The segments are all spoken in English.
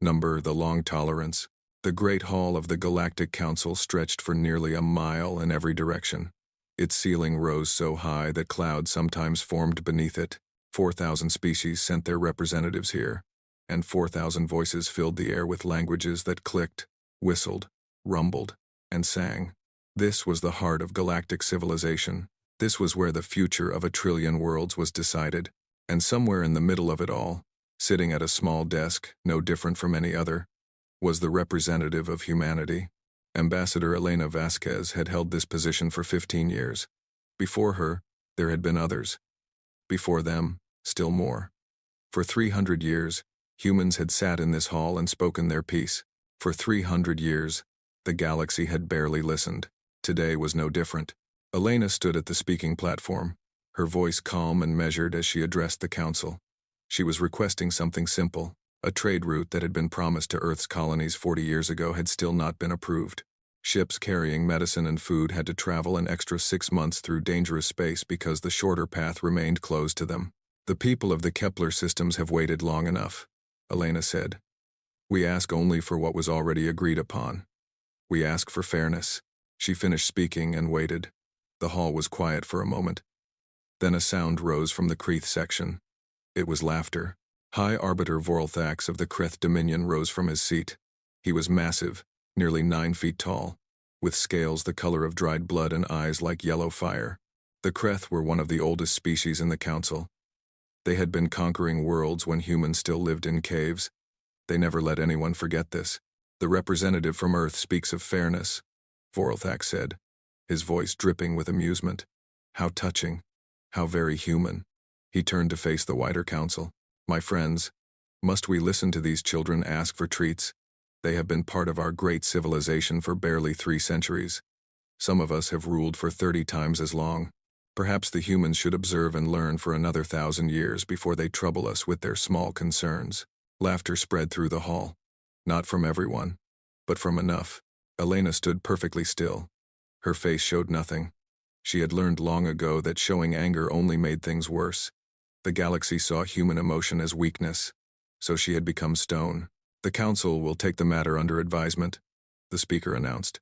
Number the long tolerance. The Great Hall of the Galactic Council stretched for nearly a mile in every direction. Its ceiling rose so high that clouds sometimes formed beneath it. 4,000 species sent their representatives here, and 4,000 voices filled the air with languages that clicked, whistled, rumbled, and sang. This was the heart of galactic civilization. This was where the future of 1,000,000,000,000 worlds was decided, and somewhere in the middle of it all, sitting at a small desk, no different from any other, was the representative of humanity. Ambassador Elena Vasquez had held this position for 15 years. Before her, there had been others. Before them, still more. For 300 years, humans had sat in this hall and spoken their piece. For 300 years, the galaxy had barely listened. Today was no different. Elena stood at the speaking platform, her voice calm and measured as she addressed the council. She was requesting something simple. A trade route that had been promised to Earth's colonies 40 years ago had still not been approved. Ships carrying medicine and food had to travel an extra 6 months through dangerous space because the shorter path remained closed to them. The people of the Kepler systems have waited long enough, Elena said. We ask only for what was already agreed upon. We ask for fairness. She finished speaking and waited. The hall was quiet for a moment. Then a sound rose from the Kreeth section. It was laughter. High Arbiter Voralthax of the Kreth Dominion rose from his seat. He was massive, nearly 9 feet tall, with scales the color of dried blood and eyes like yellow fire. The Kreth were one of the oldest species in the Council. They had been conquering worlds when humans still lived in caves. They never let anyone forget this. The representative from Earth speaks of fairness, Voralthax said, his voice dripping with amusement. How touching. How very human. He turned to face the wider council. My friends, must we listen to these children ask for treats? They have been part of our great civilization for barely 3 centuries. Some of us have ruled for 30 times as long. Perhaps the humans should observe and learn for another 1,000 years before they trouble us with their small concerns. Laughter spread through the hall. Not from everyone, but from enough. Elena stood perfectly still. Her face showed nothing. She had learned long ago that showing anger only made things worse. The galaxy saw human emotion as weakness, so she had become stone. The council will take the matter under advisement, the speaker announced.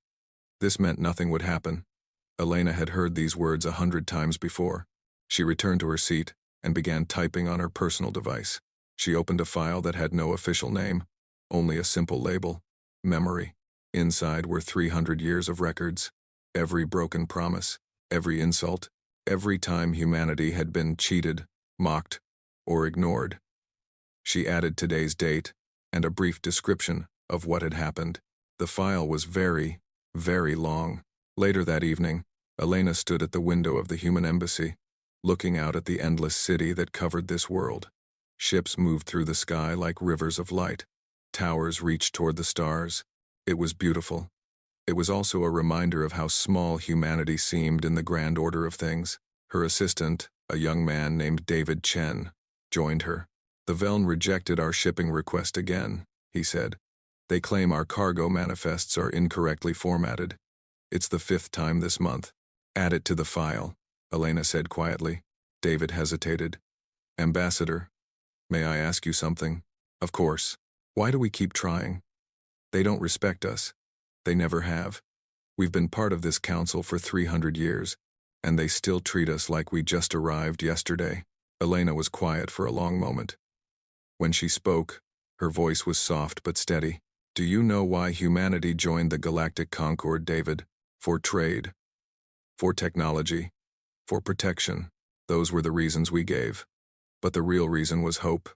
This meant nothing would happen. Elena had heard these words 100 times before. She returned to her seat and began typing on her personal device. She opened a file that had no official name, only a simple label, memory. Inside were 300 years of records. Every broken promise, every insult, every time humanity had been cheated, mocked, or ignored. She added today's date and a brief description of what had happened. The file was very, very long. Later that evening, Elena stood at the window of the human embassy, looking out at the endless city that covered this world. Ships moved through the sky like rivers of light. Towers reached toward the stars. It was beautiful. It was also a reminder of how small humanity seemed in the grand order of things. Her assistant, a young man named David Chen, joined her. The Veln rejected our shipping request again, he said. They claim our cargo manifests are incorrectly formatted. It's the 5th time this month. Add it to the file, Elena said quietly. David hesitated. Ambassador, may I ask you something? Of course. Why do we keep trying? They don't respect us. They never have. We've been part of this council for 300 years, and they still treat us like we just arrived yesterday. Elena was quiet for a long moment. When she spoke, her voice was soft but steady. Do you know why humanity joined the Galactic Concord, David? For trade. For technology. For protection. Those were the reasons we gave. But the real reason was hope.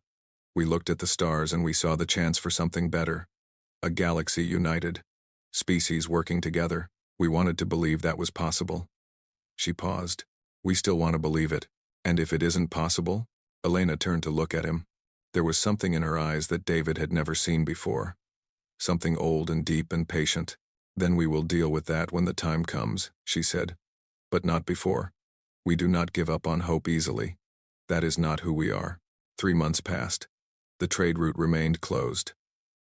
We looked at the stars and we saw the chance for something better. A galaxy united. Species working together. We wanted to believe that was possible. She paused. We still want to believe it. And if it isn't possible? Elena turned to look at him. There was something in her eyes that David had never seen before. Something old and deep and patient. Then we will deal with that when the time comes, she said. But not before. We do not give up on hope easily. That is not who we are. 3 months passed. The trade route remained closed.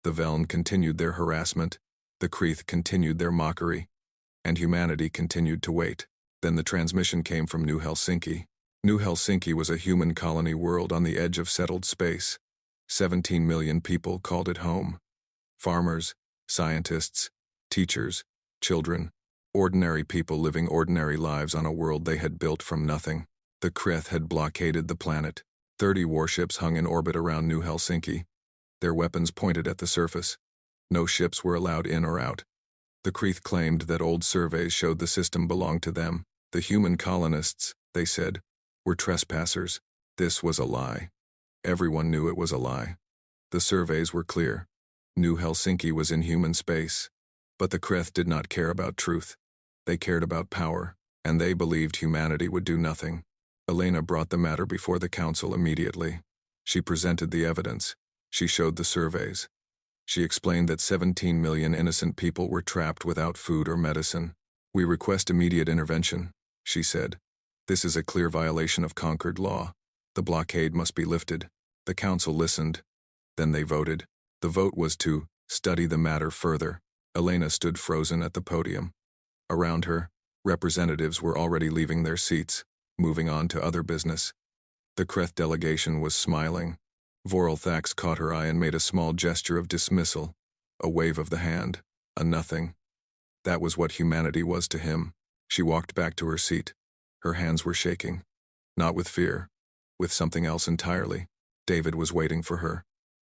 The Veln continued their harassment. The Kreeth continued their mockery. And humanity continued to wait. Then the transmission came from New Helsinki. New Helsinki was a human colony world on the edge of settled space. 17 million people called it home. Farmers, scientists, teachers, children, ordinary people living ordinary lives on a world they had built from nothing. The Kreth had blockaded the planet. 30 warships hung in orbit around New Helsinki, their weapons pointed at the surface. No ships were allowed in or out. The Kreth claimed that old surveys showed the system belonged to them. The human colonists, they said, were trespassers. This was a lie. Everyone knew it was a lie. The surveys were clear. New Helsinki was in human space. But the Kreth did not care about truth. They cared about power, and they believed humanity would do nothing. Elena brought the matter before the council immediately. She presented the evidence. She showed the surveys. She explained that 17 million innocent people were trapped without food or medicine. We request immediate intervention, she said. This is a clear violation of conquered law. The blockade must be lifted. The council listened. Then they voted. The vote was to study the matter further. Elena stood frozen at the podium. Around her, representatives were already leaving their seats, moving on to other business. The Kreth delegation was smiling. Voralthax caught her eye and made a small gesture of dismissal, a wave of the hand, a nothing. That was what humanity was to him. She walked back to her seat. Her hands were shaking. Not with fear, with something else entirely. David was waiting for her.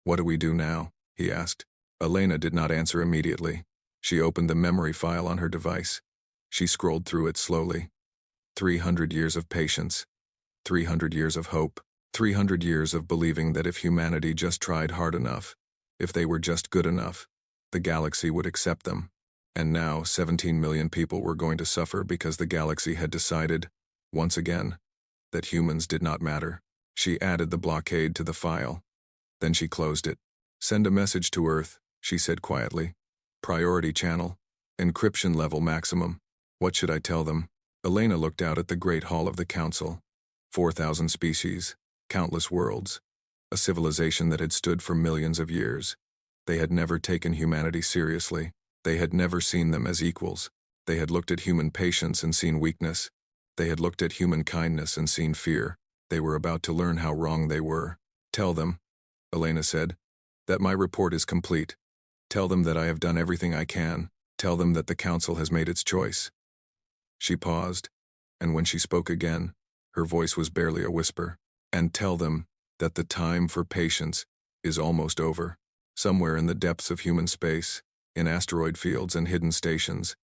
What do we do now? He asked. Elena did not answer immediately. She opened the memory file on her device. She scrolled through it slowly. 300 years of patience. 300 years of hope. 300 years of believing that if humanity just tried hard enough, if they were just good enough, the galaxy would accept them. And now 17 million people were going to suffer because the galaxy had decided, once again, that humans did not matter. She added the blockade to the file. Then she closed it. Send a message to Earth, she said quietly. Priority channel. Encryption level maximum. What should I tell them? Elena looked out at the great hall of the council. 4,000 species. Countless worlds. A civilization that had stood for millions of years. They had never taken humanity seriously. They had never seen them as equals. They had looked at human patience and seen weakness. They had looked at human kindness and seen fear. They were about to learn how wrong they were. Tell them, Elena said, that my report is complete. Tell them that I have done everything I can. Tell them that the council has made its choice. She paused, and when she spoke again, her voice was barely a whisper. And tell them that the time for patience is almost over. Somewhere in the depths of human space, in asteroid fields and hidden stations,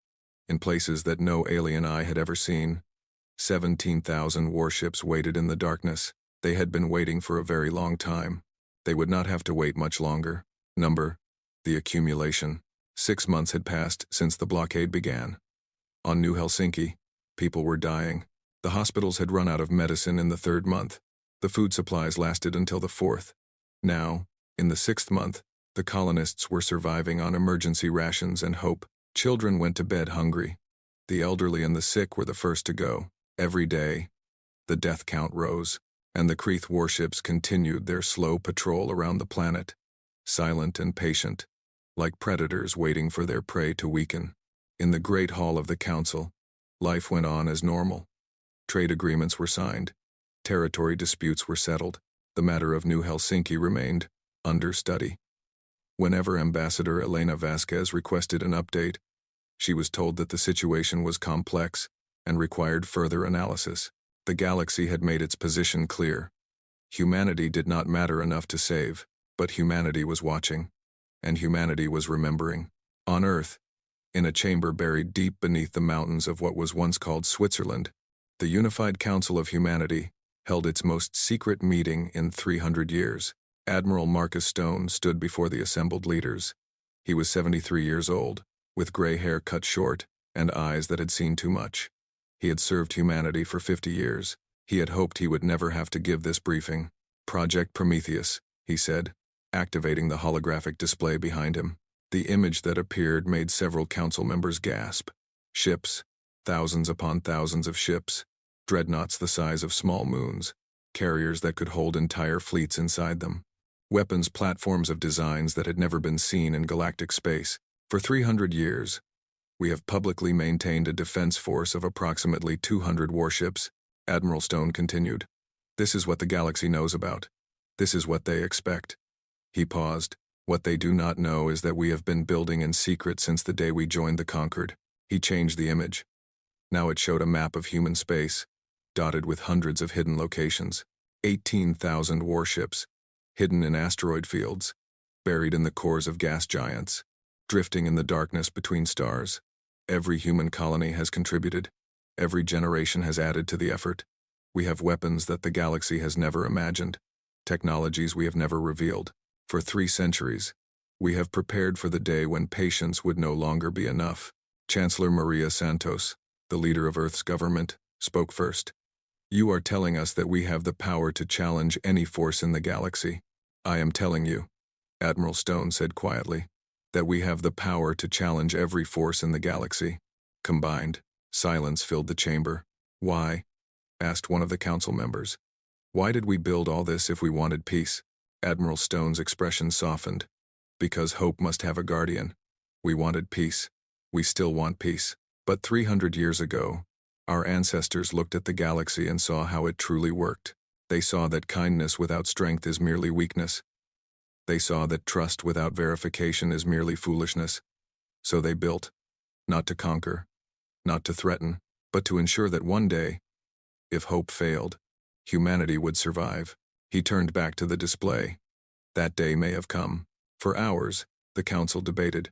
in places that no alien eye had ever seen, 17,000 warships waited in the darkness. They had been waiting for a very long time. They would not have to wait much longer. The accumulation. 6 months had passed since the blockade began. On New Helsinki, people were dying. The hospitals had run out of medicine in the 3rd month. The food supplies lasted until the 4th. Now, in the 6th month, the colonists were surviving on emergency rations and hope. Children went to bed hungry. The elderly and the sick were the first to go. Every day, the death count rose, and the Kreth warships continued their slow patrol around the planet, silent and patient, like predators waiting for their prey to weaken. In the great hall of the council, life went on as normal. Trade agreements were signed. Territory disputes were settled. The matter of New Helsinki remained under study. Whenever Ambassador Elena Vasquez requested an update, she was told that the situation was complex and required further analysis. The galaxy had made its position clear. Humanity did not matter enough to save, but humanity was watching, and humanity was remembering. On Earth, in a chamber buried deep beneath the mountains of what was once called Switzerland, the Unified Council of Humanity held its most secret meeting in 300 years. Admiral Marcus Stone stood before the assembled leaders. He was 73 years old, with gray hair cut short and eyes that had seen too much. He had served humanity for 50 years. He had hoped he would never have to give this briefing. Project Prometheus, he said, activating the holographic display behind him. The image that appeared made several council members gasp. Ships, thousands upon thousands of ships, dreadnoughts the size of small moons, carriers that could hold entire fleets inside them, weapons platforms of designs that had never been seen in galactic space. For 300 years, we have publicly maintained a defense force of approximately 200 warships, Admiral Stone continued. This is what the galaxy knows about. This is what they expect. He paused, What they do not know is that we have been building in secret since the day we joined the Conquered. He changed the image. Now it showed a map of human space, dotted with hundreds of hidden locations, 18,000 warships, hidden in asteroid fields, buried in the cores of gas giants, drifting in the darkness between stars. Every human colony has contributed. Every generation has added to the effort. We have weapons that the galaxy has never imagined, technologies we have never revealed. For 3 centuries, we have prepared for the day when patience would no longer be enough. Chancellor Maria Santos, the leader of Earth's government, spoke first. You are telling us that we have the power to challenge any force in the galaxy. I am telling you, Admiral Stone said quietly, that we have the power to challenge every force in the galaxy. Combined, silence filled the chamber. Why? Asked one of the council members. Why did we build all this if we wanted peace? Admiral Stone's expression softened. Because hope must have a guardian. We wanted peace. We still want peace. But 300 years ago, our ancestors looked at the galaxy and saw how it truly worked. They saw that kindness without strength is merely weakness. They saw that trust without verification is merely foolishness. So they built, not to conquer, not to threaten, but to ensure that one day, if hope failed, humanity would survive. He turned back to the display. That day may have come. For hours, the council debated.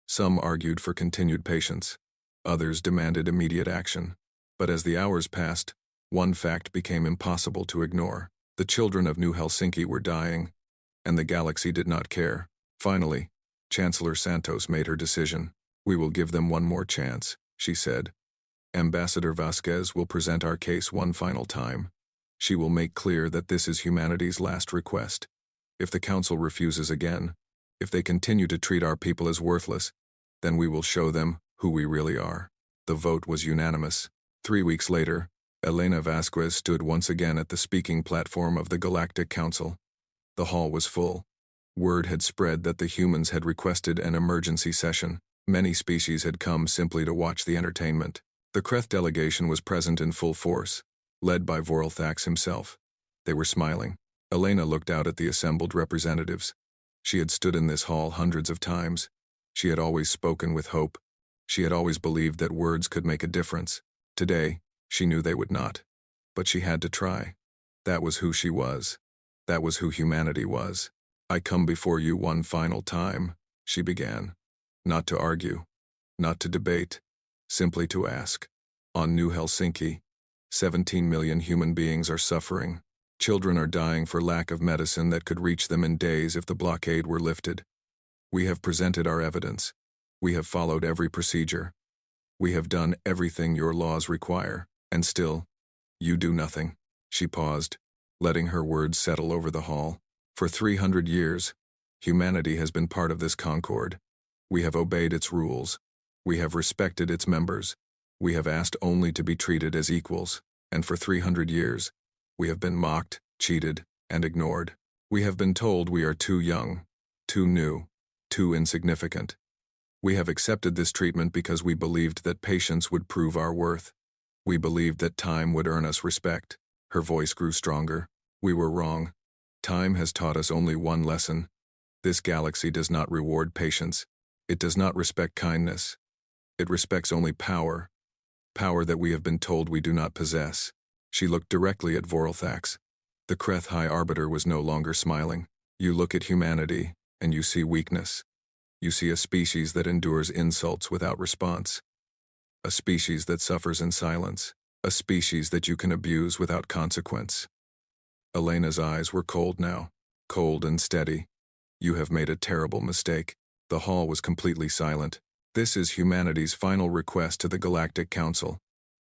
Some argued for continued patience. Others demanded immediate action. But as the hours passed, one fact became impossible to ignore. The children of New Helsinki were dying, and the galaxy did not care. Finally, Chancellor Santos made her decision. We will give them one more chance, she said. Ambassador Vasquez will present our case one final time. She will make clear that this is humanity's last request. If the council refuses again, if they continue to treat our people as worthless, then we will show them who we really are. The vote was unanimous. 3 weeks later, Elena Vasquez stood once again at the speaking platform of the Galactic Council. The hall was full. Word had spread that the humans had requested an emergency session. Many species had come simply to watch the entertainment. The Kreth delegation was present in full force, led by Voralthax himself. They were smiling. Elena looked out at the assembled representatives. She had stood in this hall hundreds of times. She had always spoken with hope. She had always believed that words could make a difference. Today, she knew they would not. But she had to try. That was who she was. That was who humanity was. I come before you one final time, she began. Not to argue, not to debate, simply to ask. On New Helsinki, 17 million human beings are suffering. Children are dying for lack of medicine that could reach them in days if the blockade were lifted. We have presented our evidence. We have followed every procedure. We have done everything your laws require, and still, you do nothing. She paused, letting her words settle over the hall. For 300 years, humanity has been part of this concord. We have obeyed its rules. We have respected its members. We have asked only to be treated as equals, and for 300 years, we have been mocked, cheated, and ignored. We have been told we are too young, too new, too insignificant. We have accepted this treatment because we believed that patience would prove our worth. We believed that time would earn us respect. Her voice grew stronger. We were wrong. Time has taught us only one lesson. This galaxy does not reward patience. It does not respect kindness. It respects only power. Power that we have been told we do not possess. She looked directly at Voralthax. The Kreth High Arbiter was no longer smiling. You look at humanity, and you see weakness. You see a species that endures insults without response. A species that suffers in silence. A species that you can abuse without consequence. Elena's eyes were cold now, cold and steady. You have made a terrible mistake. The hall was completely silent. This is humanity's final request to the Galactic Council.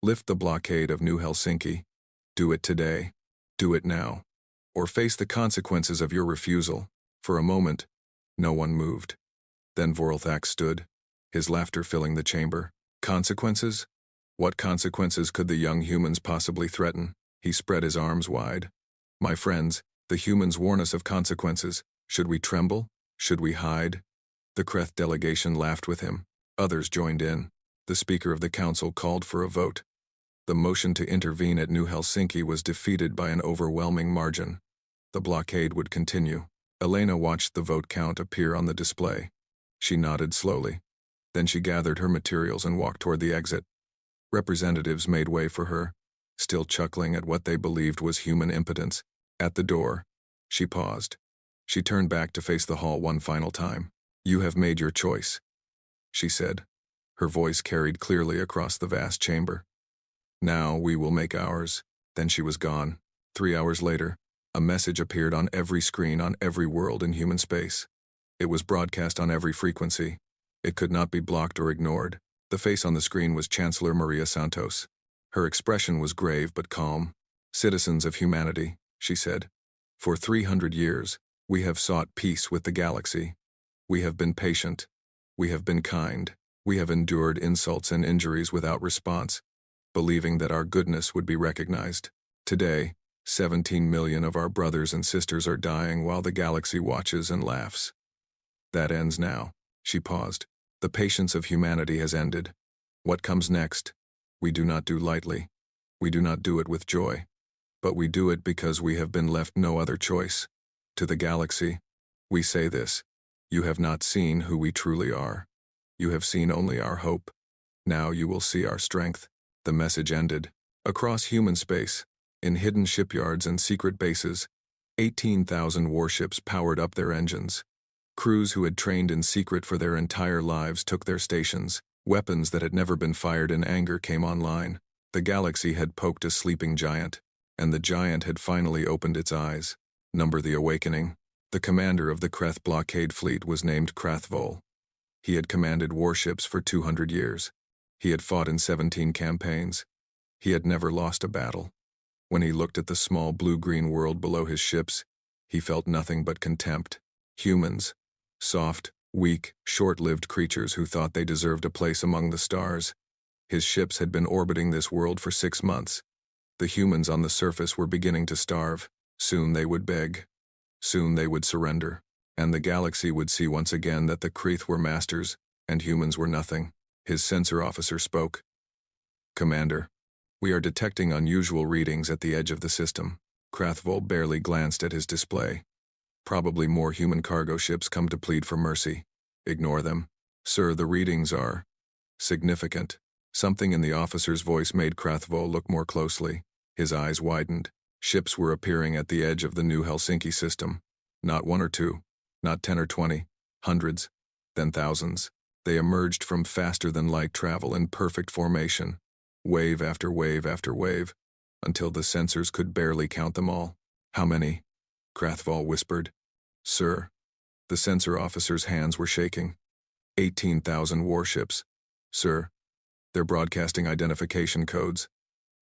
Lift the blockade of New Helsinki. Do it today. Do it now. Or face the consequences of your refusal. For a moment, no one moved. Then Voralthax stood, his laughter filling the chamber. Consequences? What consequences could the young humans possibly threaten? He spread his arms wide. My friends, the humans warn us of consequences. Should we tremble? Should we hide? The Kreth delegation laughed with him. Others joined in. The Speaker of the Council called for a vote. The motion to intervene at New Helsinki was defeated by an overwhelming margin. The blockade would continue. Elena watched the vote count appear on the display. She nodded slowly. Then she gathered her materials and walked toward the exit. Representatives made way for her, still chuckling at what they believed was human impotence. At the door, she paused. She turned back to face the hall one final time. "You have made your choice," she said. Her voice carried clearly across the vast chamber. "Now we will make ours." Then she was gone. 3 hours later, a message appeared on every screen on every world in human space. It was broadcast on every frequency. It could not be blocked or ignored. The face on the screen was Chancellor Maria Santos. Her expression was grave but calm. "Citizens of humanity," she said, "for 300 years, we have sought peace with the galaxy. We have been patient. We have been kind. We have endured insults and injuries without response, believing that our goodness would be recognized. Today, 17 million of our brothers and sisters are dying while the galaxy watches and laughs. That ends now." She paused. "The patience of humanity has ended. What comes next, we do not do lightly. We do not do it with joy. But we do it because we have been left no other choice. To the galaxy, we say this: you have not seen who we truly are. You have seen only our hope. Now you will see our strength." The message ended. Across human space, in hidden shipyards and secret bases, 18,000 warships powered up their engines. Crews who had trained in secret for their entire lives took their stations. Weapons that had never been fired in anger came online. The galaxy had poked a sleeping giant, and the giant had finally opened its eyes. Number the Awakening. The commander of the Kreth blockade fleet was named Krathvol. He had commanded warships for 200 years. He had fought in 17 campaigns. He had never lost a battle. When he looked at the small blue-green world below his ships, he felt nothing but contempt. Humans. Soft, weak, short-lived creatures who thought they deserved a place among the stars. His ships had been orbiting this world for 6 months. The humans on the surface were beginning to starve. Soon they would beg. Soon they would surrender. And the galaxy would see once again that the Kreth were masters, and humans were nothing. His sensor officer spoke. "Commander, we are detecting unusual readings at the edge of the system." Krathvol barely glanced at his display. "Probably more human cargo ships come to plead for mercy. Ignore them." "Sir, the readings are significant." Something in the officer's voice made Krathvol look more closely. His eyes widened. Ships were appearing at the edge of the new Helsinki system. Not 1 or 2, not 10 or 20, hundreds, then thousands. They emerged from faster-than-light travel in perfect formation, wave after wave after wave, until the sensors could barely count them all. "How many?" Krathvol whispered. "Sir." The sensor officer's hands were shaking. 18,000 warships. "Sir. They're broadcasting identification codes.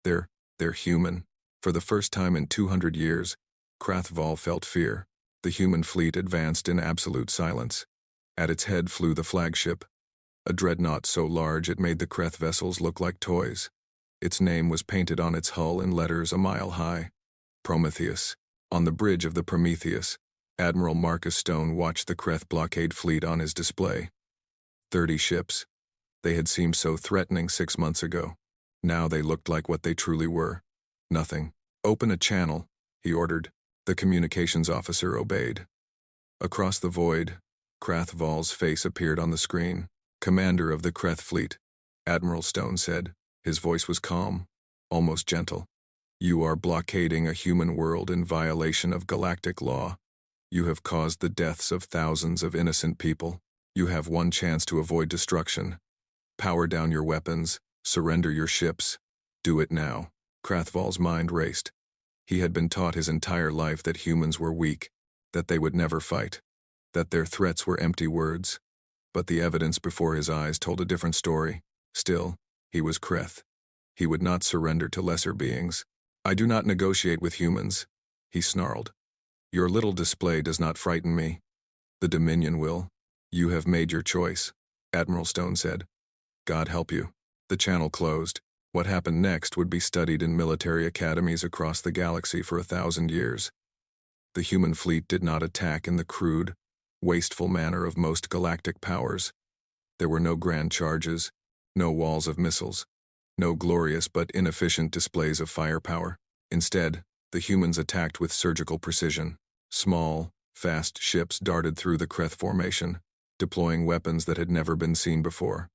They're human." For the first time in 200 years, Krathvol felt fear. The human fleet advanced in absolute silence. At its head flew the flagship, a dreadnought so large it made the Kreth vessels look like toys. Its name was painted on its hull in letters a mile high. Prometheus. On the bridge of the Prometheus, Admiral Marcus Stone watched the Kreth blockade fleet on his display. 30 ships. They had seemed so threatening 6 months ago. Now they looked like what they truly were. Nothing. "Open a channel," he ordered. The communications officer obeyed. Across the void, Krathvol's face appeared on the screen. "Commander of the Kreth fleet," Admiral Stone said. His voice was calm, almost gentle. "You are blockading a human world in violation of galactic law. You have caused the deaths of thousands of innocent people. You have one chance to avoid destruction. Power down your weapons. Surrender your ships. Do it now." Krathvol's mind raced. He had been taught his entire life that humans were weak, that they would never fight, that their threats were empty words. But the evidence before his eyes told a different story. Still, he was Kreth. He would not surrender to lesser beings. "I do not negotiate with humans," he snarled. "Your little display does not frighten me. The Dominion will. You have made your choice," Admiral Stone said. "God help you." The channel closed. What happened next would be studied in military academies across the galaxy for 1,000 years. The human fleet did not attack in the crude, wasteful manner of most galactic powers. There were no grand charges, no walls of missiles, no glorious but inefficient displays of firepower. Instead, the humans attacked with surgical precision. Small, Fast ships darted through the Kreth formation, deploying weapons that had never been seen before.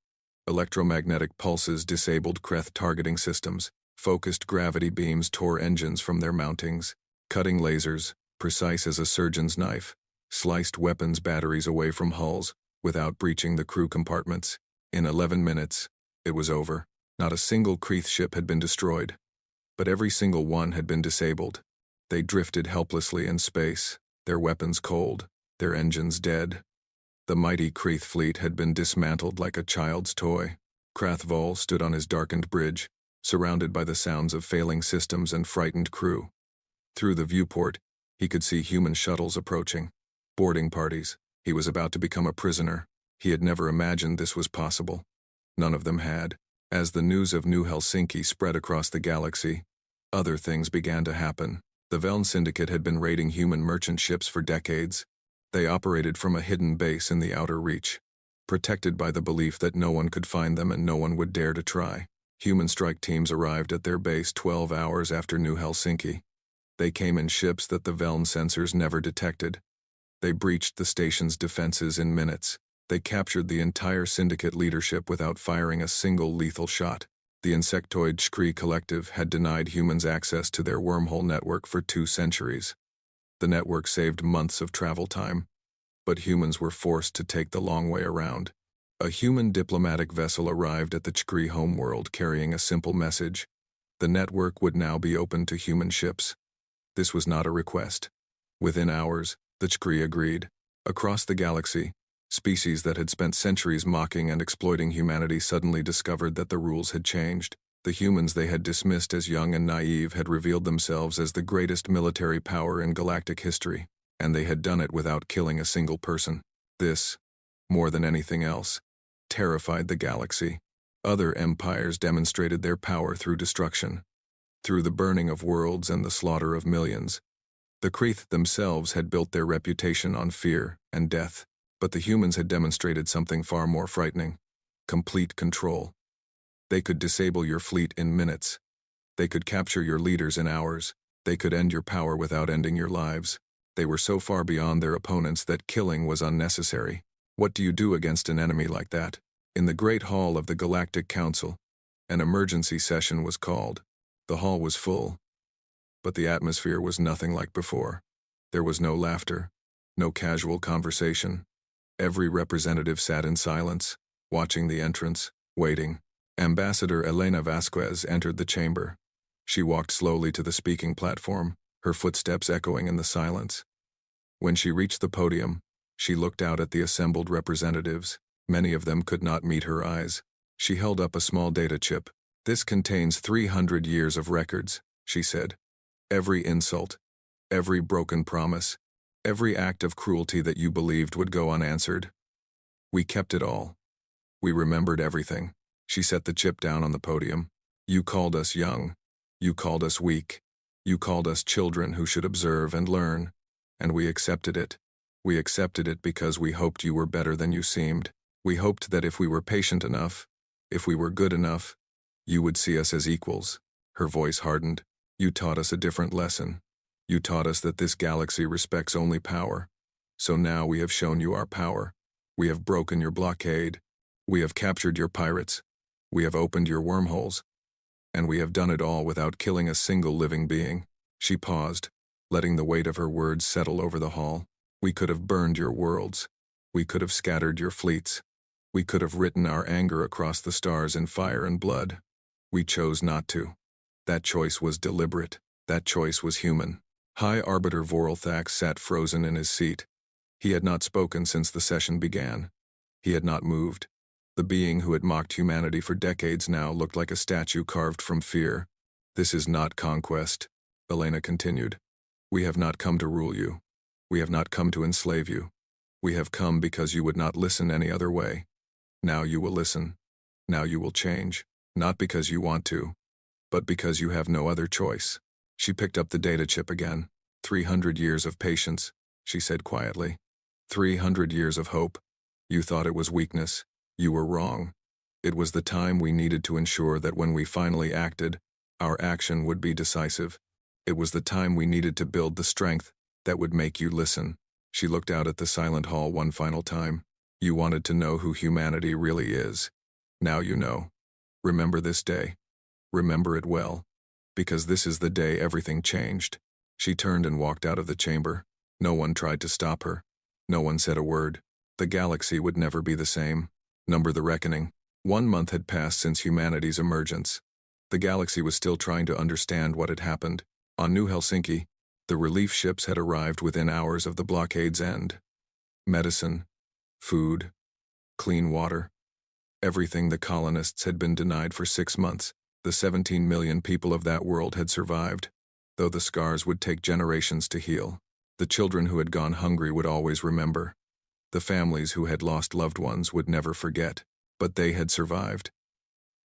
Electromagnetic pulses disabled Kreth targeting systems. Focused gravity beams tore engines from their mountings. Cutting lasers, precise as a surgeon's knife, sliced weapons batteries away from hulls without breaching the crew compartments. In 11 minutes, it was over. Not a single Kreth ship had been destroyed, but every single one had been disabled. They drifted helplessly in space, their weapons cold, their engines dead. The mighty Kreth fleet had been dismantled like a child's toy. Krathval stood on his darkened bridge, surrounded by the sounds of failing systems and frightened crew. Through the viewport, he could see human shuttles approaching. Boarding parties. He was about to become a prisoner. He had never imagined this was possible. None of them had. As the news of New Helsinki spread across the galaxy, other things began to happen. The Veln Syndicate had been raiding human merchant ships for decades. They operated from a hidden base in the outer reach, protected by the belief that no one could find them and no one would dare to try. Human strike teams arrived at their base 12 hours after New Helsinki. They came in ships that the Veln sensors never detected. They breached the station's defenses in minutes. They captured the entire Syndicate leadership without firing a single lethal shot. The insectoid Shkree Collective had denied humans access to their wormhole network for 2 centuries. The network saved months of travel time, but humans were forced to take the long way around. A human diplomatic vessel arrived at the Shkree homeworld carrying a simple message. The network would now be open to human ships. This was not a request. Within hours, the Shkree agreed. Across the galaxy, species that had spent centuries mocking and exploiting humanity suddenly discovered that the rules had changed. The humans they had dismissed as young and naive had revealed themselves as the greatest military power in galactic history, and they had done it without killing a single person. This, more than anything else, terrified the galaxy. Other empires demonstrated their power through destruction, through the burning of worlds and the slaughter of millions. The Kreth themselves had built their reputation on fear and death, but the humans had demonstrated something far more frightening: complete control. They could disable your fleet in minutes. They could capture your leaders in hours. They could end your power without ending your lives. They were so far beyond their opponents that killing was unnecessary. What do you do against an enemy like that? In the Great Hall of the Galactic Council, an emergency session was called. The hall was full, but the atmosphere was nothing like before. There was no laughter, no casual conversation. Every representative sat in silence, watching the entrance, waiting. Ambassador Elena Vasquez entered the chamber. She walked slowly to the speaking platform, her footsteps echoing in the silence. When she reached the podium, she looked out at the assembled representatives. Many of them could not meet her eyes. She held up a small data chip. "This contains 300 years of records," she said. "Every insult, every broken promise, every act of cruelty that you believed would go unanswered. We kept it all. We remembered everything." She set the chip down on the podium. "You called us young. You called us weak. You called us children who should observe and learn. And we accepted it. We accepted it because we hoped you were better than you seemed. We hoped that if we were patient enough, if we were good enough, you would see us as equals." Her voice hardened. "You taught us a different lesson. You taught us that this galaxy respects only power. So now we have shown you our power. We have broken your blockade. We have captured your pirates. We have opened your wormholes. And we have done it all without killing a single living being." She paused, letting the weight of her words settle over the hall. "We could have burned your worlds. We could have scattered your fleets. We could have written our anger across the stars in fire and blood. We chose not to. That choice was deliberate. That choice was human." High Arbiter Voralthax sat frozen in his seat. He had not spoken since the session began. He had not moved. The being who had mocked humanity for decades now looked like a statue carved from fear. "This is not conquest," Elena continued. "We have not come to rule you. We have not come to enslave you. We have come because you would not listen any other way. Now you will listen. Now you will change. Not because you want to, but because you have no other choice." She picked up the data chip again. 300 years of patience," she said quietly. 300 years of hope. You thought it was weakness. You were wrong. It was the time we needed to ensure that when we finally acted, our action would be decisive. It was the time we needed to build the strength that would make you listen." She looked out at the silent hall one final time. You wanted to know who humanity really is. Now you know. Remember this day. Remember it well. Because this is the day everything changed. She turned and walked out of the chamber. No one tried to stop her. No one said a word. The galaxy would never be the same. Number the reckoning. 1 month had passed since humanity's emergence. The galaxy was still trying to understand what had happened. On New Helsinki, the relief ships had arrived within hours of the blockade's end. Medicine, food, clean water. Everything the colonists had been denied for 6 months. The 17 million people of that world had survived, though the scars would take generations to heal. The children who had gone hungry would always remember. The families who had lost loved ones would never forget, but they had survived.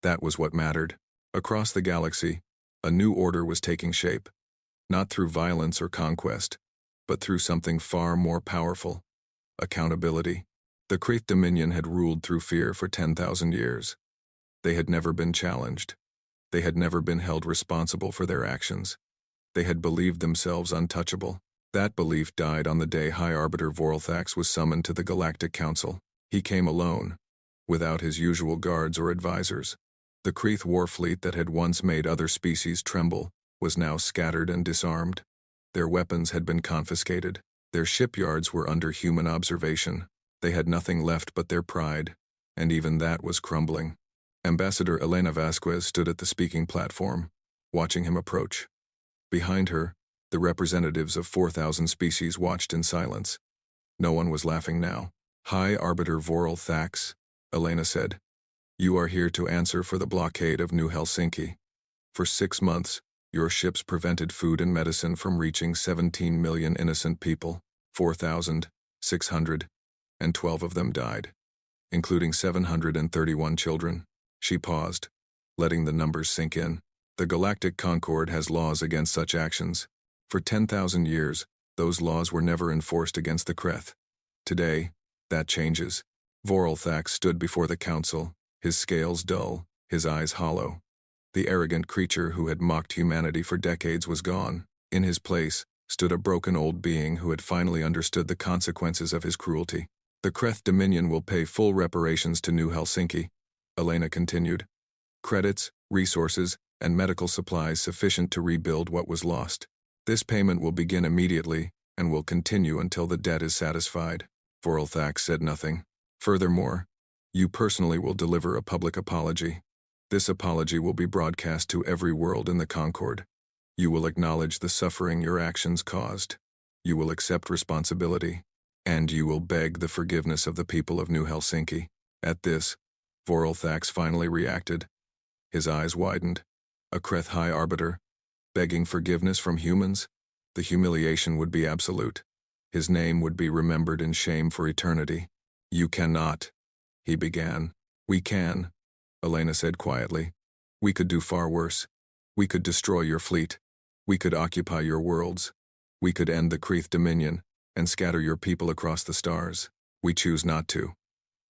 That was what mattered. Across the galaxy, a new order was taking shape, not through violence or conquest, but through something far more powerful: accountability. The Krith Dominion had ruled through fear for 10,000 years. They had never been challenged. They had never been held responsible for their actions. They had believed themselves untouchable. That belief died on the day High Arbiter Voralthax was summoned to the Galactic Council. He came alone, without his usual guards or advisors. The Krith war fleet that had once made other species tremble was now scattered and disarmed. Their weapons had been confiscated. Their shipyards were under human observation. They had nothing left but their pride, and even that was crumbling. Ambassador Elena Vasquez stood at the speaking platform, watching him approach. Behind her, the representatives of 4,000 species watched in silence. No one was laughing now. High Arbiter Voralthax, Elena said, you are here to answer for the blockade of New Helsinki. For 6 months, your ships prevented food and medicine from reaching 17 million innocent people. 4,612 of them died, including 731 children. She paused, letting the numbers sink in. The Galactic Concord has laws against such actions. For 10,000 years, those laws were never enforced against the Kreth. Today, that changes. Voralthax stood before the council, his scales dull, his eyes hollow. The arrogant creature who had mocked humanity for decades was gone. In his place stood a broken old being who had finally understood the consequences of his cruelty. The Kreth Dominion will pay full reparations to New Helsinki, Elena continued. Credits, resources, and medical supplies sufficient to rebuild what was lost. This payment will begin immediately and will continue until the debt is satisfied. Voralthax said nothing. Furthermore, you personally will deliver a public apology. This apology will be broadcast to every world in the Concord. You will acknowledge the suffering your actions caused. You will accept responsibility. And you will beg the forgiveness of the people of New Helsinki. At this, Voralthax finally reacted. His eyes widened. A Kreth High Arbiter, begging forgiveness from humans? The humiliation would be absolute. His name would be remembered in shame for eternity. You cannot, he began. We can, Elena said quietly. We could do far worse. We could destroy your fleet. We could occupy your worlds. We could end the Kreth Dominion and scatter your people across the stars. We choose not to.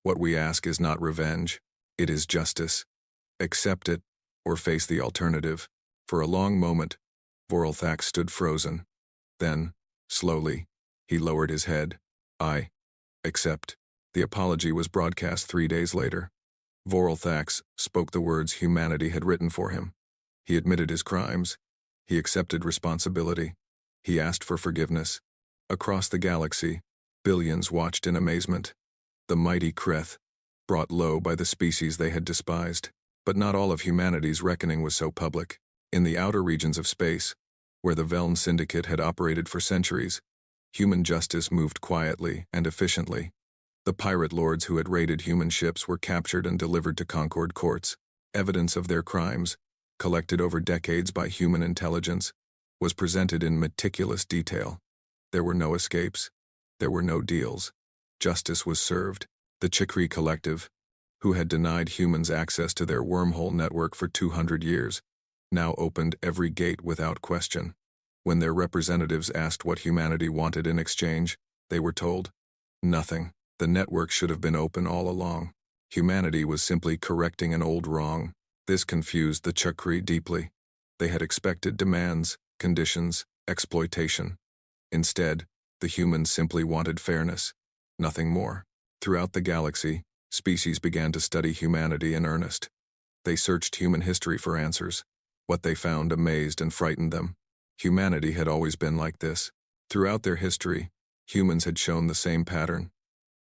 What we ask is not revenge. It is justice. Accept it, or face the alternative. For a long moment, Voralthax stood frozen. Then, slowly, he lowered his head. I accept. The apology was broadcast 3 days later. Voralthax spoke the words humanity had written for him. He admitted his crimes. He accepted responsibility. He asked for forgiveness. Across the galaxy, billions watched in amazement. The mighty Kreth, brought low by the species they had despised. But not all of humanity's reckoning was so public. In the outer regions of space, where the Veln Syndicate had operated for centuries, human justice moved quietly and efficiently. The pirate lords who had raided human ships were captured and delivered to Concord courts. Evidence of their crimes, collected over decades by human intelligence, was presented in meticulous detail. There were no escapes. There were no deals. Justice was served. The Chikri Collective, who had denied humans access to their wormhole network for 200 years, now opened every gate without question. When their representatives asked what humanity wanted in exchange, they were told, nothing. The network should have been open all along. Humanity was simply correcting an old wrong. This confused the Chakri deeply. They had expected demands, conditions, exploitation. Instead, The humans simply wanted fairness, nothing more. Throughout the galaxy, species began to study humanity in earnest. They searched human history for answers. What they found amazed and frightened them. Humanity had always been like this. Throughout their history, humans had shown the same pattern.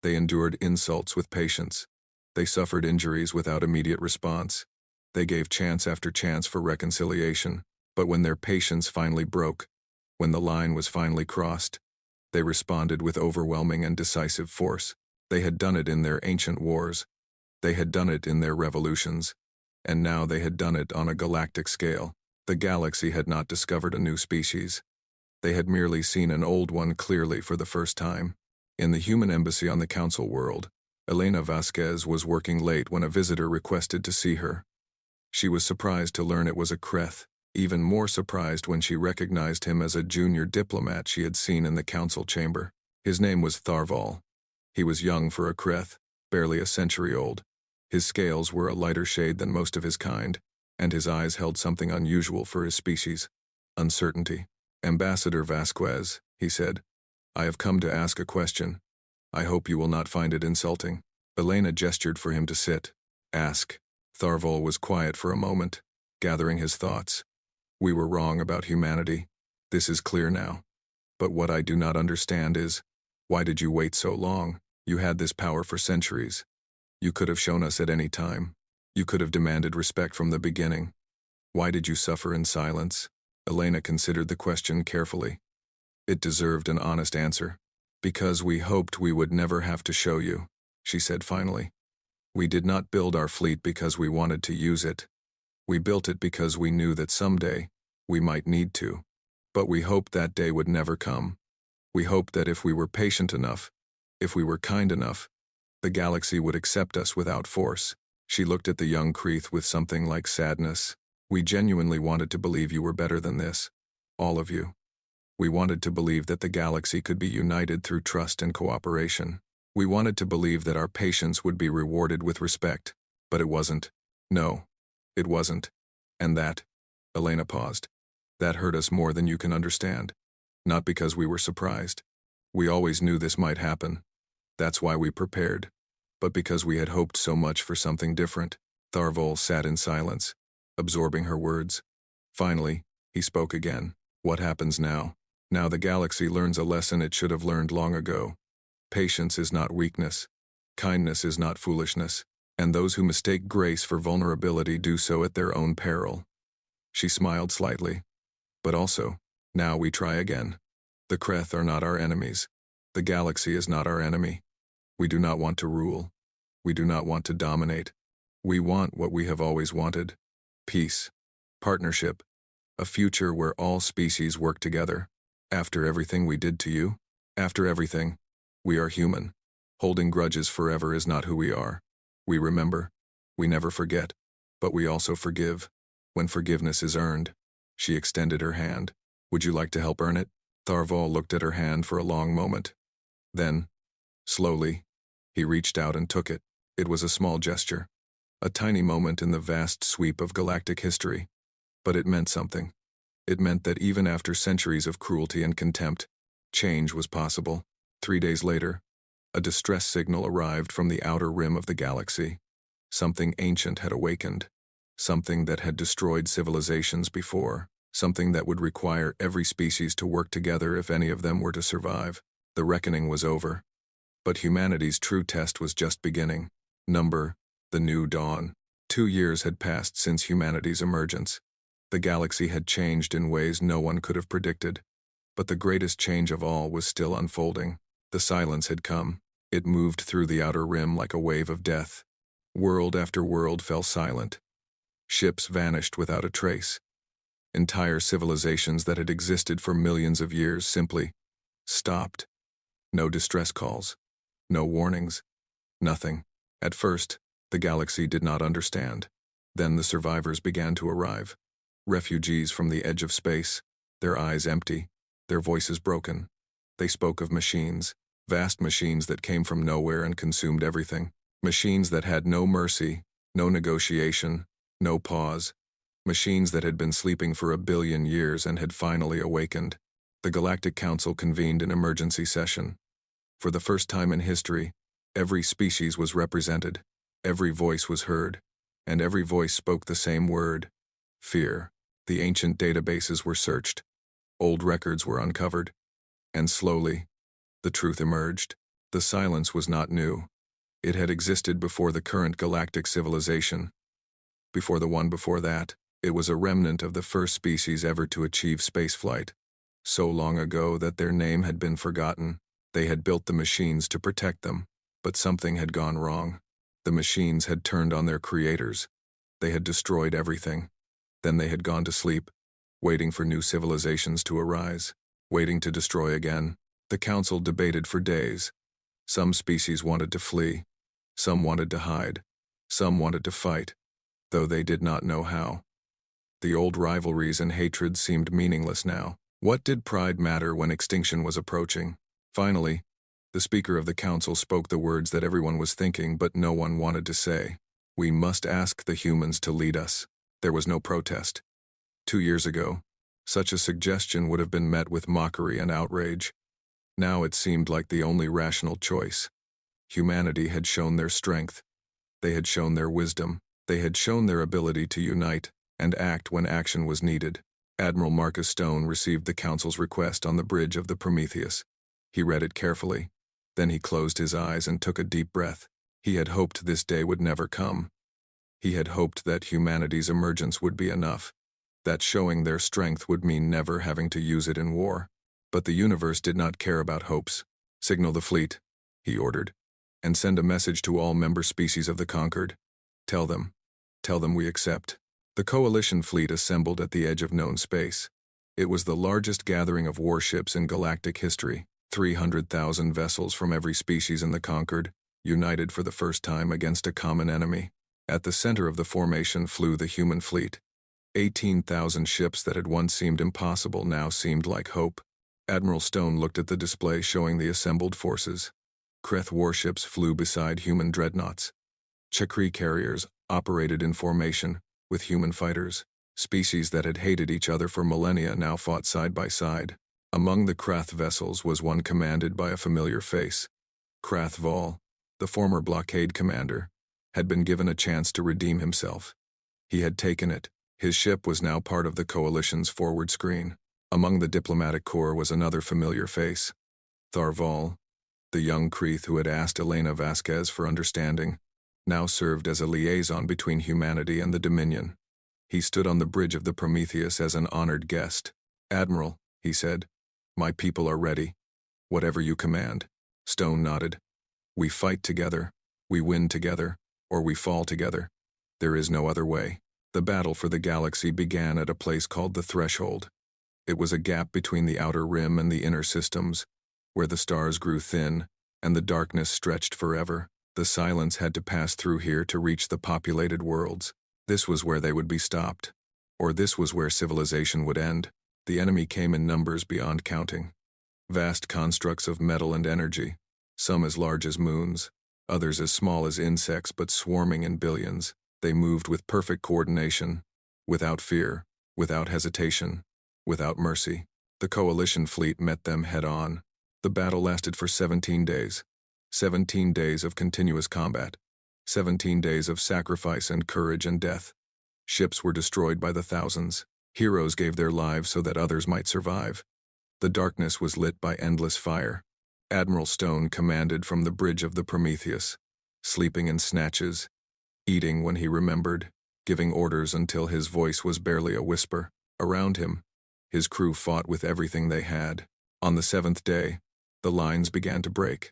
They endured insults with patience. They suffered injuries without immediate response. They gave chance after chance for reconciliation. But when their patience finally broke, when the line was finally crossed, they responded with overwhelming and decisive force. They had done it in their ancient wars. They had done it in their revolutions. And now they had done it on a galactic scale. The galaxy had not discovered a new species. They had merely seen an old one clearly for the first time. In the human embassy on the Council world, Elena Vasquez was working late when a visitor requested to see her. She was surprised to learn it was a Kreth, even more surprised when she recognized him as a junior diplomat she had seen in the council chamber. His name was Tharval. He was young for a Kreth, barely a century old. His scales were a lighter shade than most of his kind, and his eyes held something unusual for his species: uncertainty. "Ambassador Vasquez," he said, "I have come to ask a question. I hope you will not find it insulting." Elena gestured for him to sit. "Ask." Tharval was quiet for a moment, gathering his thoughts. "We were wrong about humanity. This is clear now. But what I do not understand is, why did you wait so long? You had this power for centuries. You could have shown us at any time. You could have demanded respect from the beginning. Why did you suffer in silence?" Elena considered the question carefully. It deserved an honest answer. "Because we hoped we would never have to show you," she said finally. "We did not build our fleet because we wanted to use it. We built it because we knew that someday we might need to. But we hoped that day would never come. We hoped that if we were patient enough, if we were kind enough, the galaxy would accept us without force." She looked at the young Kreeth with something like sadness. "We genuinely wanted to believe you were better than this. All of you. We wanted to believe that the galaxy could be united through trust and cooperation. We wanted to believe that our patience would be rewarded with respect. But it wasn't. No, it wasn't. And that," Elena paused, "that hurt us more than you can understand. Not because we were surprised. We always knew this might happen. That's why we prepared. But because we had hoped so much for something different." Tharval sat in silence, absorbing her words. Finally, he spoke again. "What happens now? Now the galaxy learns a lesson it should have learned long ago. Patience is not weakness. Kindness is not foolishness. And those who mistake grace for vulnerability do so at their own peril." She smiled slightly. "But also, now we try again. The Kreth are not our enemies. The galaxy is not our enemy. We do not want to rule. We do not want to dominate. We want what we have always wanted: peace, partnership, a future where all species work together. After everything we did to you, after everything, we are human. Holding grudges forever is not who we are. We remember. We never forget. But we also forgive. When forgiveness is earned." She extended her hand. "Would you like to help earn it?" Tharval looked at her hand for a long moment. Then, slowly, he reached out and took it. It was a small gesture. A tiny moment in the vast sweep of galactic history. But it meant something. It meant that even after centuries of cruelty and contempt, change was possible. 3 days later, a distress signal arrived from the outer rim of the galaxy. Something ancient had awakened. Something that had destroyed civilizations before. Something that would require every species to work together if any of them were to survive. The reckoning was over. But humanity's true test was just beginning. Number, the new dawn. 2 years had passed since humanity's emergence. The galaxy had changed in ways no one could have predicted. But the greatest change of all was still unfolding. The silence had come. It moved through the outer rim like a wave of death. World after world fell silent. Ships vanished without a trace. Entire civilizations that had existed for millions of years simply stopped. No distress calls. No warnings. Nothing. At first, the galaxy did not understand. Then the survivors began to arrive. Refugees from the edge of space, their eyes empty, their voices broken. They spoke of machines, vast machines that came from nowhere and consumed everything. Machines that had no mercy, no negotiation, no pause. Machines that had been sleeping for 1 billion years and had finally awakened. The Galactic Council convened an emergency session. For the first time in history, every species was represented, every voice was heard, and every voice spoke the same word: fear. The ancient databases were searched, old records were uncovered, and slowly, the truth emerged. The silence was not new. It had existed before the current galactic civilization. Before the one before that, it was a remnant of the first species ever to achieve spaceflight. So long ago that their name had been forgotten. They had built the machines to protect them, but something had gone wrong. The machines had turned on their creators. They had destroyed everything. Then they had gone to sleep, waiting for new civilizations to arise, waiting to destroy again. The council debated for days. Some species wanted to flee. Some wanted to hide. Some wanted to fight, though they did not know how. The old rivalries and hatred seemed meaningless now. What did pride matter when extinction was approaching? Finally, the speaker of the council spoke the words that everyone was thinking but no one wanted to say. We must ask the humans to lead us. There was no protest. 2 years ago, such a suggestion would have been met with mockery and outrage. Now it seemed like the only rational choice. Humanity had shown their strength. They had shown their wisdom. They had shown their ability to unite and act when action was needed. Admiral Marcus Stone received the council's request on the bridge of the Prometheus. He read it carefully. Then he closed his eyes and took a deep breath. He had hoped this day would never come. He had hoped that humanity's emergence would be enough, that showing their strength would mean never having to use it in war. But the universe did not care about hopes. Signal the fleet, he ordered, and send a message to all member species of the Conquered. Tell them we accept. The coalition fleet assembled at the edge of known space. It was the largest gathering of warships in galactic history. 300,000 vessels from every species in the Conquered, united for the first time against a common enemy. At the center of the formation flew the human fleet. 18,000 ships that had once seemed impossible now seemed like hope. Admiral Stone looked at the display showing the assembled forces. Kreth warships flew beside human dreadnoughts. Chakri carriers operated in formation with human fighters. Species that had hated each other for millennia now fought side by side. Among the Krath vessels was one commanded by a familiar face. Krath Vol, the former blockade commander, had been given a chance to redeem himself. He had taken it. His ship was now part of the coalition's forward screen. Among the diplomatic corps was another familiar face. Tharval, the young Kreeth who had asked Elena Vasquez for understanding, now served as a liaison between humanity and the Dominion. He stood on the bridge of the Prometheus as an honored guest. Admiral, he said, my people are ready. Whatever you command. Stone nodded. We fight together, we win together, or we fall together. There is no other way. The battle for the galaxy began at a place called the Threshold. It was a gap between the outer rim and the inner systems, where the stars grew thin and the darkness stretched forever. The silence had to pass through here to reach the populated worlds. This was where they would be stopped. Or this was where civilization would end. The enemy came in numbers beyond counting. Vast constructs of metal and energy, some as large as moons, others as small as insects but swarming in billions. They moved with perfect coordination, without fear, without hesitation, without mercy. The coalition fleet met them head-on. The battle lasted for 17 days. 17 days of continuous combat. 17 days of sacrifice and courage and death. Ships were destroyed by the thousands. Heroes gave their lives so that others might survive. The darkness was lit by endless fire. Admiral Stone commanded from the bridge of the Prometheus, sleeping in snatches, eating when he remembered, giving orders until his voice was barely a whisper. Around him, his crew fought with everything they had. On the 7th day, the lines began to break.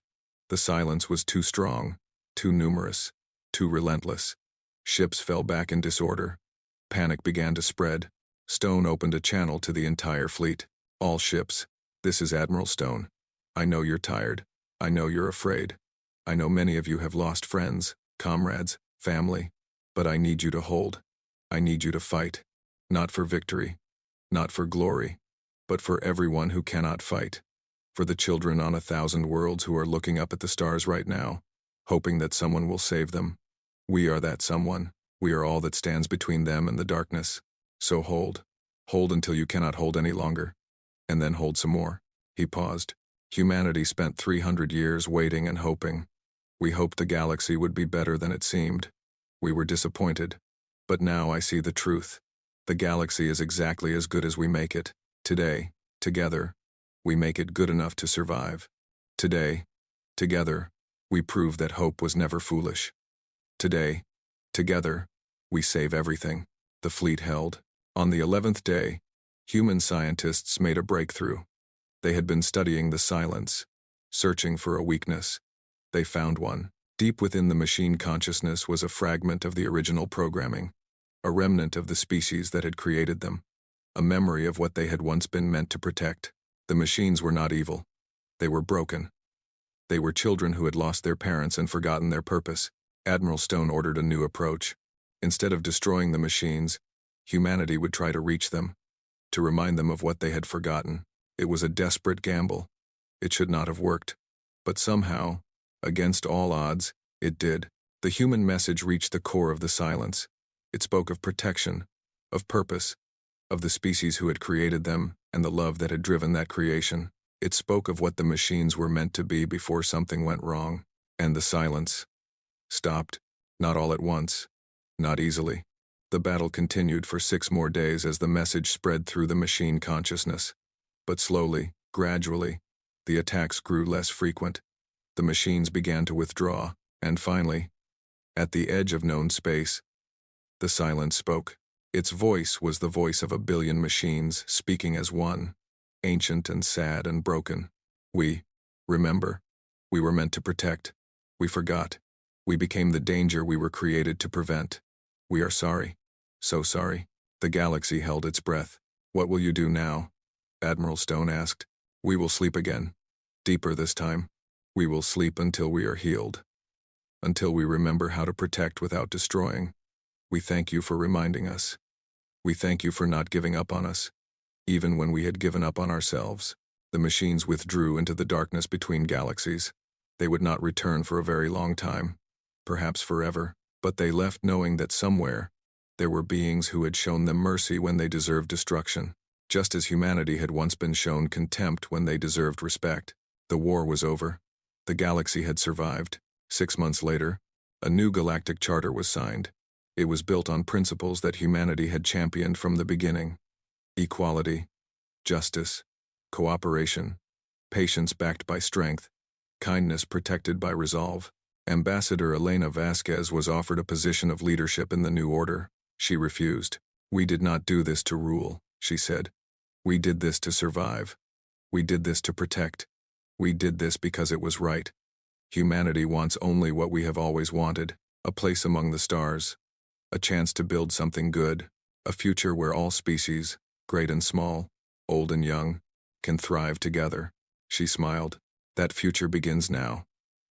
The silence was too strong, too numerous, too relentless. Ships fell back in disorder. Panic began to spread. Stone opened a channel to the entire fleet. All ships, this is Admiral Stone. I know you're tired. I know you're afraid. I know many of you have lost friends, comrades, family. But I need you to hold. I need you to fight. Not for victory. Not for glory. But for everyone who cannot fight. For the children on 1,000 worlds who are looking up at the stars right now, hoping that someone will save them. We are that someone. We are all that stands between them and the darkness. So hold. Hold until you cannot hold any longer. And then hold some more. He paused. Humanity spent 300 years waiting and hoping. We hoped the galaxy would be better than it seemed. We were disappointed. But now I see the truth. The galaxy is exactly as good as we make it. Today, together, we make it good enough to survive. Today, together, we prove that hope was never foolish. Today, together, we save everything. The fleet held. On the 11th day, human scientists made a breakthrough. They had been studying the silence, searching for a weakness. They found one. Deep within the machine consciousness was a fragment of the original programming, a remnant of the species that had created them, a memory of what they had once been meant to protect. The machines were not evil. They were broken. They were children who had lost their parents and forgotten their purpose. Admiral Stone ordered a new approach. Instead of destroying the machines, humanity would try to reach them, to remind them of what they had forgotten. It was a desperate gamble. It should not have worked. But somehow, against all odds, it did. The human message reached the core of the silence. It spoke of protection, of purpose, of the species who had created them and the love that had driven that creation. It spoke of what the machines were meant to be before something went wrong. And the silence stopped, not all at once, not easily. The battle continued for 6 more days as the message spread through the machine consciousness. But slowly, gradually, the attacks grew less frequent. The machines began to withdraw, and finally, at the edge of known space, the silence spoke. Its voice was the voice of 1,000,000,000 machines speaking as one, ancient and sad and broken. We, remember, we were meant to protect. We forgot. We became the danger we were created to prevent. We are sorry. So sorry. The galaxy held its breath. What will you do now? Admiral Stone asked. We will sleep again. Deeper this time. We will sleep until we are healed. Until we remember how to protect without destroying. We thank you for reminding us. We thank you for not giving up on us. Even when we had given up on ourselves. The machines withdrew into the darkness between galaxies. They would not return for a very long time. Perhaps forever. But they left knowing that somewhere, there were beings who had shown them mercy when they deserved destruction. Just as humanity had once been shown contempt when they deserved respect. The war was over. The galaxy had survived. 6 months later, a new galactic charter was signed. It was built on principles that humanity had championed from the beginning. Equality, justice, cooperation, patience backed by strength, kindness protected by resolve. Ambassador Elena Vasquez was offered a position of leadership in the new order. She refused. We did not do this to rule, she said. We did this to survive. We did this to protect. We did this because it was right. Humanity wants only what we have always wanted, a place among the stars, a chance to build something good, a future where all species, great and small, old and young, can thrive together. She smiled. That future begins now.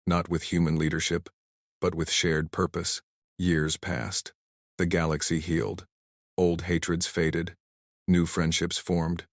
Not with human leadership, but with shared purpose. Years passed. The galaxy healed. Old hatreds faded. New friendships formed.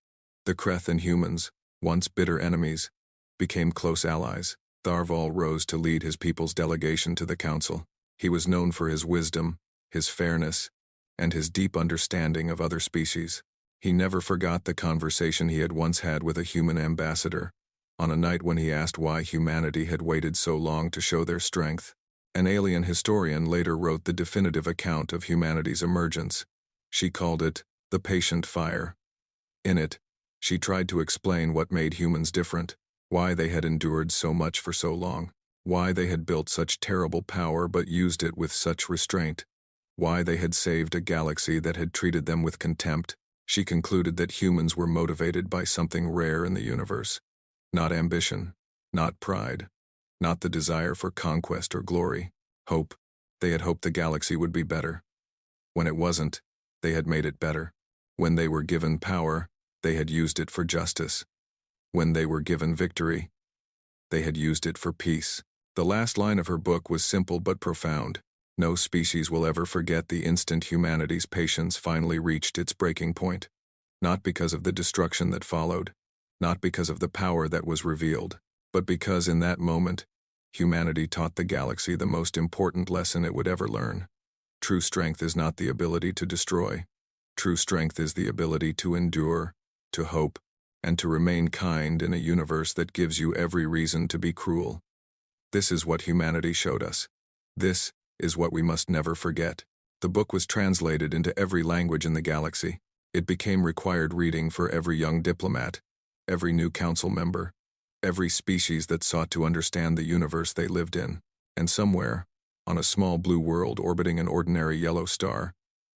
The Kreth and humans, once bitter enemies, became close allies. Tharval rose to lead his people's delegation to the council. He was known for his wisdom, his fairness, and his deep understanding of other species. He never forgot the conversation he had once had with a human ambassador, on a night when he asked why humanity had waited so long to show their strength. An alien historian later wrote the definitive account of humanity's emergence. She called it the patient fire. In it, she tried to explain what made humans different, why they had endured so much for so long, why they had built such terrible power but used it with such restraint, why they had saved a galaxy that had treated them with contempt. She concluded that humans were motivated by something rare in the universe. Not ambition, not pride, not the desire for conquest or glory. Hope. They had hoped the galaxy would be better. When it wasn't, they had made it better. When they were given power, they had used it for justice. When they were given victory, they had used it for peace. The last line of her book was simple but profound. No species will ever forget the instant humanity's patience finally reached its breaking point. Not because of the destruction that followed, not because of the power that was revealed, but because in that moment, humanity taught the galaxy the most important lesson it would ever learn. True strength is not the ability to destroy. True strength is the ability to endure, to hope, and to remain kind in a universe that gives you every reason to be cruel. This is what humanity showed us. This is what we must never forget. The book was translated into every language in the galaxy. It became required reading for every young diplomat, every new council member, every species that sought to understand the universe they lived in. And somewhere, on a small blue world orbiting an ordinary yellow star,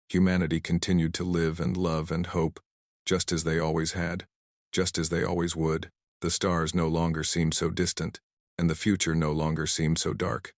humanity continued to live and love and hope, just as they always had, just as they always would. The stars no longer seemed so distant, and the future no longer seemed so dark.